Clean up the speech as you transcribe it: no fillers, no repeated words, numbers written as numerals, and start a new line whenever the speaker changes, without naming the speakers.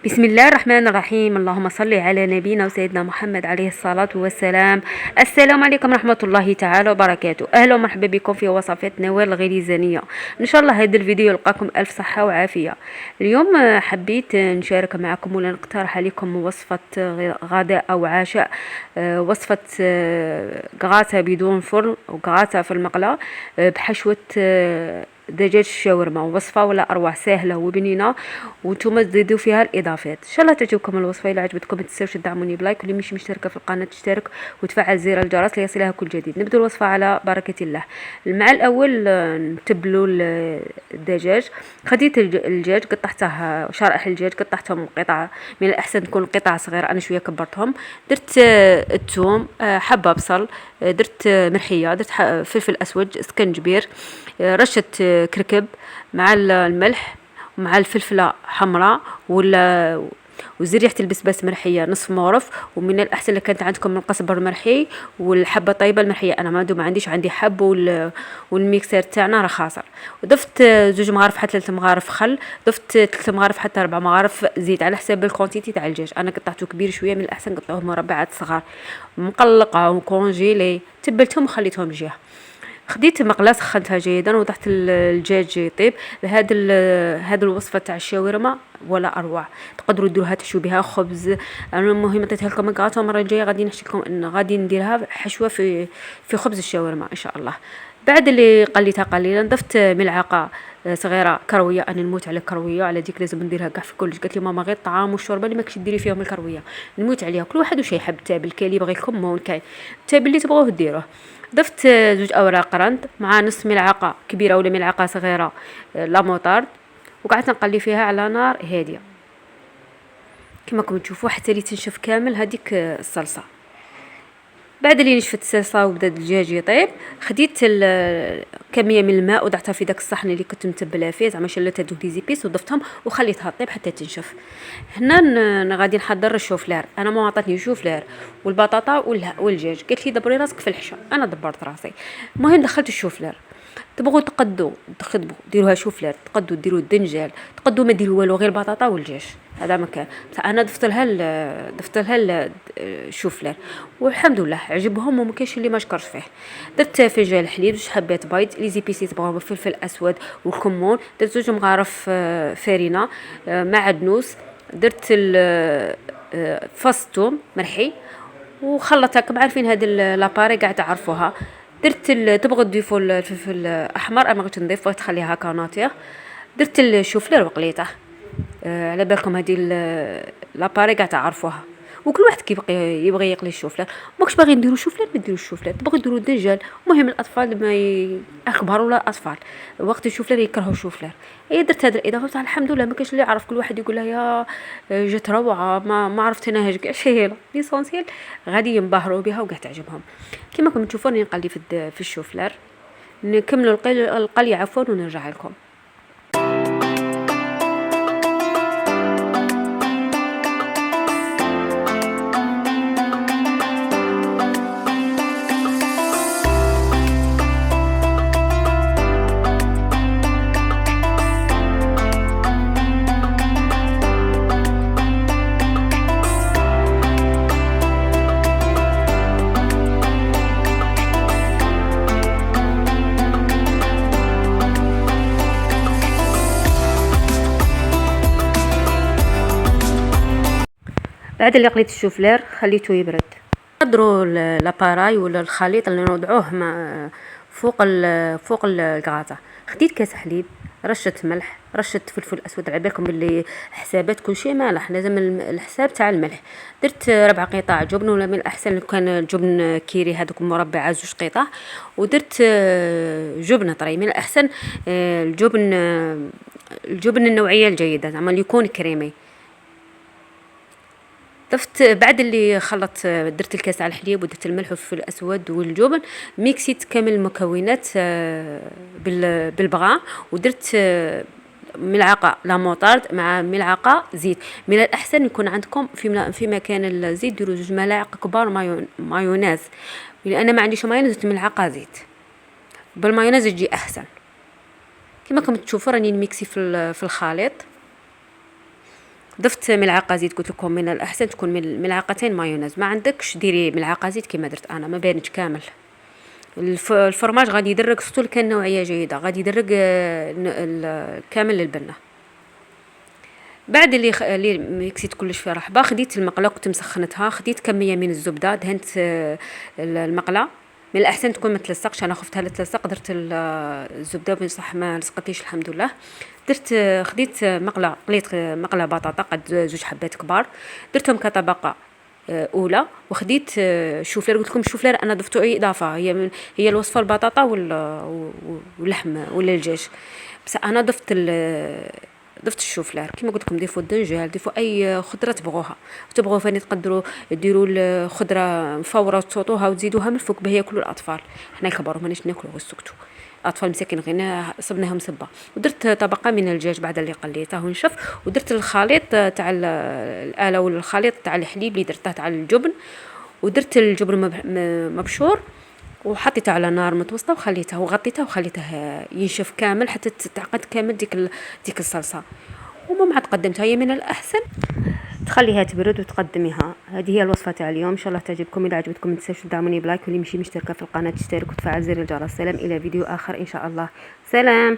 بسم الله الرحمن الرحيم. اللهم صل على نبينا وسيدنا محمد عليه الصلاة والسلام. السلام عليكم ورحمة الله تعالى وبركاته. أهلا ومرحبا بكم في وصفات نوال الغريزانية. إن شاء الله هذا الفيديو يلقاكم ألف صحة وعافية. اليوم حبيت نشارك معكم ولا نقترح عليكم وصفة غداء أو عشاء. وصفة قراصة بدون فرن وقراصة في المقلاة بحشوة دجاج الشاورما. وصفه ولا اروع، سهله وبنينه، وانتم تزيدوا فيها الاضافات. ان شاء الله تعجبكم الوصفه. الا عجبتكم ما تنساوش تدعموني بلايك، واللي مش مشتركه في القناه تشترك وتفعل زر الجرس ليصلها كل جديد. نبدأ الوصفه على بركه الله. مع الاول نتبلوا الدجاج. خديت الدجاج قطعته شرائح. الدجاج قطعتهم قطع، من الاحسن تكون قطع صغيره، انا شويه كبرتهم. درت الثوم، حبه بصل، درت ملحيه، درت فلفل اسود، اسكنجبير، رشه كركب مع الملح ومع الفلفله حمراء وزير ريحه البسباس مرحيه نصف مغرف. ومن الاحسن اللي كانت عندكم القزبر مرحي والحبه طيبه المرحيه. انا ما عنديش، عندي حب والميكسر تاعنا راه خاسر. وضفت زوج مغارف حتى 3 مغارف خل. ضفت 3 مغارف حتى 4 مغارف زيت على حساب الكونتيتي تاع الدجاج. انا قطعته كبير شويه، من الاحسن قطعوه مربعات صغار مقلقه وكونجيلي. تبلتهم وخليتهم جهه. خديت مقلاة سخنتها جيدا وضعت الدجاج يطيب. هذا الوصفه تاع الشاورما ولا اروع. تقدروا ديروها تحشوا بها خبز. انا المهم عطيتها لكم مقاطع. المره الجايه غادي نحشي لكم ان غادي نديرها حشوه في خبز الشاورما ان شاء الله. بعد اللي قليتها قليلا ضفت ملعقه صغيره كرويه. انا نموت على الكرويه، على ديك لازم نديرها كاع في كلش. قالت لي ماما غير الطعام والشوربه اللي ماكش ديري فيهم الكرويه. نموت عليها. كل واحد وش يحب. التابل كاين اللي يبغي الكمون، كاين التابل اللي تبغوه ديروه. ضفت 2 اوراق قرنط مع نص ملعقه كبيره ولا ملعقه صغيره لا موطارد، وقعدت نقلي فيها على نار هاديه كما راكم تشوفوا حتى اللي تنشف كامل هذيك الصلصه. بعد اللي نشفت الصلصه وبدا الدجاج يطيب، خديت كميه من الماء وضعتها في داك الصحن اللي كنت متبلاه فيه، زعما شلت هذوك لي زيبيس وضفتهم وخليتها طيب حتى تنشف. هنا غادي نحضر الشوفلار. انا ما عطاتني شوفلار والبطاطا والدجاج. قالت لي دبري راسك في الحشا. انا دبرت راسي. المهم دخلت الشوفلار. تبغوا تقدوا ديروها شوفلار، تقدوا ديروا الدنجال، تقدوا ما ديروا والو غير البطاطا والدجاج. هذا مكان. انا ضفت لها الشوفلار والحمد لله عجبهم وما كاينش اللي ما شكرش فيه. درت فنجان حليب، 2 حبات بيض، لي زيبيسي تبغوا الفلفل الاسود والكمون. درت 2 مغارف فرينه معدنوس. درت فص ثوم مرحي وخلطها. كما عارفين هذه لاباري قاعد تعرفوها. درت تبغوا تضيفوا الفلفل الاحمر، انا بغيت نضيف، بغيت نخليها هكا ناطيه. درت الشوفلير وقليته. على بالكم هذه لاباري قاعد تعرفوها. وكل واحد يبغي يقلي الشوفلير. ماكش باغي نديرو شوفلير ما ديروش الشوفلير، تبغوا ديروا الدجاج. المهم الاطفال اكبر ولا اطفال وقت الشوفلير يكرهوا الشوفلير. هي درت هذه الاضافه الحمد لله. ما كاينش اللي يعرف. كل واحد يقول لها يا جات روعه. ما عرفت انا كاع شي ليسونسيال غادي ينبهروا بها وكاع تعجبهم. كما راكم تشوفوا راني نقلي في الشوفلير. نكملوا القلي عفوا ونرجع لكم. بعد اللي قليت الشوفلير خليته يبرد. نقدروا لاباراي ولا الخليط اللي نوضعوه فوق الكراطه. خديت كاس حليب، رشه ملح، رشه فلفل اسود. على بالكم باللي حسابات كل شيء مالح، لازم الحساب تاع الملح. درت 4 قطع جبن، ولا من الاحسن لو كان جبن كيري هذوك مربعه 2 قطع. ودرت جبن طري، من الاحسن الجبن النوعيه الجيده زعما اللي يكون كريمي. ضفت بعد اللي خلطت، درت الكاس على الحليب ودرت الملح والفلفل الاسود والجبن. ميكسيت كامل المكونات بالبغاء. ودرت ملعقه لا موطارد مع ملعقه زيت. من الاحسن يكون عندكم في مكان الزيت ديروا 2 ملاعق كبار مايونيز. لان ما عنديش مايونيز درت ملعقه زيت. بالمايونيز تجي احسن. كما راكم تشوفوا راني نميكسي في الخليط. ضفت ملعقه زيت، قلت لكم من الاحسن تكون ملعقتين مايونيز، ما عندكش ديري ملعقه زيت كما درت انا، ما بانتش كامل. الفرماج غادي يدرك سطول كان نوعيه جيده، غادي يدرك كامل البنه. بعد اللي ميكسيت كلش في رحبه، خديت المقله كنت مسخنتها، خديت كميه من الزبده، دهنت المقله. من الاحسن تكون ما تلصقش، انا خفتها لا تلصق، درت الزبده بصح ما لصقتليش الحمد لله. درت خديت مقله، قليت مقله بطاطا قد 2 حبات كبار، درتهم كطبقه اولى. وخديت شوفلير، قلت لكم الشوفلير انا ضفتو اي اضافه، هي الوصفه البطاطا واللحم ولا الدجاج، بس انا ضفت الشوفلار. كما قلت لكم ضيفوا الدنجال، ضيفوا اي خضره تبغوها، وتبغوا فاني تقدروا ديروا الخضره مفوره وتسوطوها وتزيدوها من الفوق باه ياكلوا الاطفال. حنا الكبار مانيش ناكلوا وسكتوا، اطفال مساكين غير صبناهم صبه. ودرت طبقه من الدجاج بعد اللي قليته ونشف، ودرت الخليط تاع الاله ولا الخليط تاع الحليب اللي درته تاع الجبن، ودرت الجبن مبشور وحطيته على نار متوسطه وخليته وغطيته وخليته ينشف كامل حتى تتعقد كامل ديك الصلصه. وما عاد قدمتها، هي من الاحسن تخليها تبرد وتقدميها. هذه هي الوصفه تاع اليوم، ان شاء الله تعجبكم. اذا عجبتكم ما تنساوش تدعموني بلايك، واللي ماشي مشتركه في القناه تشترك وتفعل زر الجرس. سلام، الى فيديو اخر ان شاء الله. سلام.